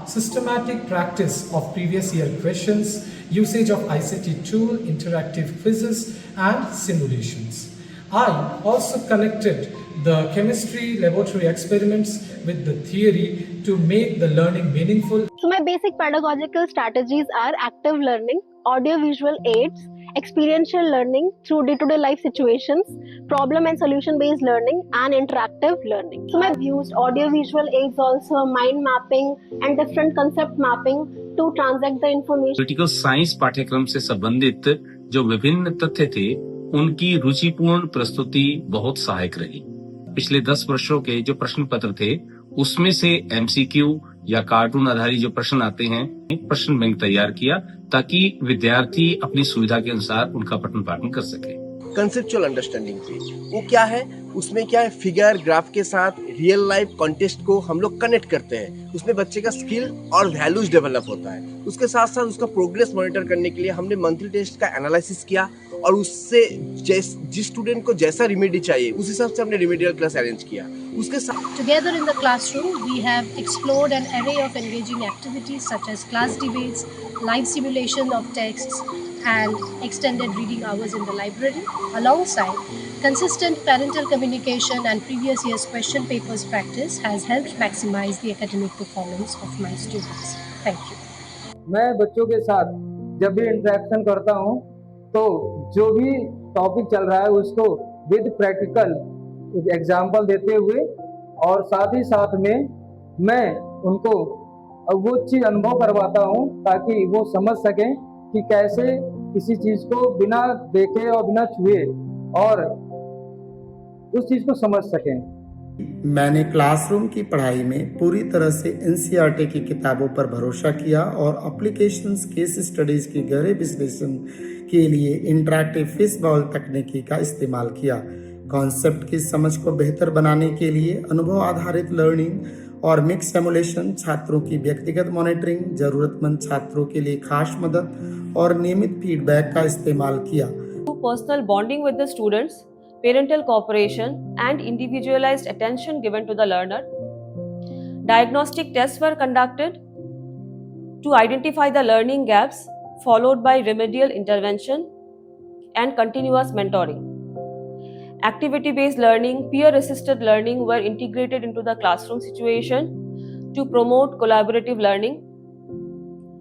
systematic practice of previous year questions, usage of ICT tool, interactive quizzes, and simulations. I also connected the chemistry laboratory experiments with the theory to make the learning meaningful. So my basic pedagogical strategies are active learning, audio-visual aids, experiential learning through day-to-day life situations, problem and solution-based learning, and interactive learning. So I've used audio-visual aids also, mind mapping, and different concept mapping to transact the information. Political science पाठ्यक्रम से संबंधित जो विभिन्न तथ्य थे, उनकी रुचिपूर्ण प्रस्तुति बहुत सहायक रही। पिछले 10 वर्षों के जो प्रश्न पत्र थे, उसमें से एमसीक्यू या कार्टून आधारित जो प्रश्न आते हैं, प्रश्न बैंक तैयार किया ताकि विद्यार्थी अपनी सुविधा के अनुसार उनका पठन पाठन कर सके। कंसेप्चुअल अंडरस्टैंडिंग पे वो क्या है, उसमें क्या है, फिगर ग्राफ के साथ रियल लाइफ कॉन्टेक्स्ट को हम लोग कनेक्ट करते हैं, उसमें बच्चे का स्किल और वैल्यूज डेवलप होता है। उसके साथ साथ उसका प्रोग्रेस मॉनिटर करने के लिए हमने मंथली टेस्ट का एनालिसिस किया और उससे जिस स्टूडेंट को जैसा रिमेडी चाहिए उस हिसाब से हमने रिमेडियल क्लास अरेंज किया। उसके साथ Together in the classroom, we have explored an array of engaging activities such as class debates, live simulation of texts, and extended reading hours in the library. Alongside, consistent parental communication and previous year's question papers practice has helped maximize the academic performance of my students. Thank you. मैं बच्चों के साथ जब भी interaction करता हूँ तो जो भी टॉपिक चल रहा है उसको विद प्रैक्टिकल एग्जाम्पल देते हुए और साथ ही साथ में मैं उनको वो चीज़ अनुभव करवाता हूँ ताकि वो समझ सकें कि कैसे किसी चीज़ को बिना देखे और बिना छुए और उस चीज़ को समझ सकें। मैंने क्लासरूम की पढ़ाई में पूरी तरह से एनसीईआरटी की किताबों पर भरोसा किया और एप्लीकेशंस केस स्टडीज की गहरे विश्लेषण के लिए इंटरैक्टिव फिशबॉल तकनीकी का इस्तेमाल किया। कॉन्सेप्ट की समझ को बेहतर बनाने के लिए अनुभव आधारित लर्निंग और मिक्स सिमुलेशन, छात्रों की व्यक्तिगत मॉनिटरिंग, जरूरतमंद छात्रों के लिए खास मदद और नियमित फीडबैक का इस्तेमाल किया। Personal bonding with the students, parental cooperation, and individualized attention given to the learner. Diagnostic tests were conducted to identify the learning gaps, followed by remedial intervention and continuous mentoring. Activity-based learning, peer-assisted learning were integrated into the classroom situation to promote collaborative learning.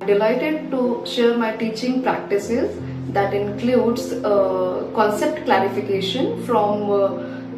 Delighted to share my teaching practices that includes concept clarification from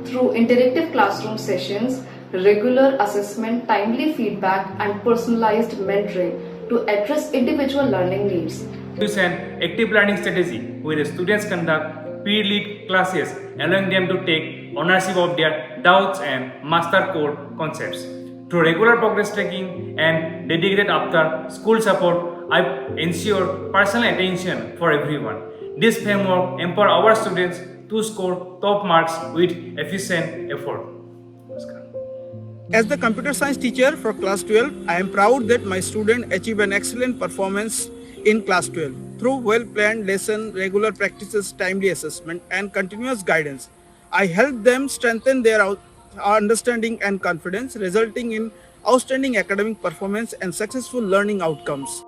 through interactive classroom sessions, regular assessment, timely feedback, and personalized mentoring to address individual learning needs. Use an active learning strategy where the students conduct peer-led classes, allowing them to take ownership of their doubts and master core concepts. Through regular progress tracking and dedicated after-school support, I ensure personal attention for everyone. This framework empowers our students to score top marks with efficient effort. As the computer science teacher for class 12, I am proud that my students achieve an excellent performance in class 12 through well-planned lesson, regular practices, timely assessment, and continuous guidance. I help them strengthen their understanding and confidence, resulting in outstanding academic performance and successful learning outcomes.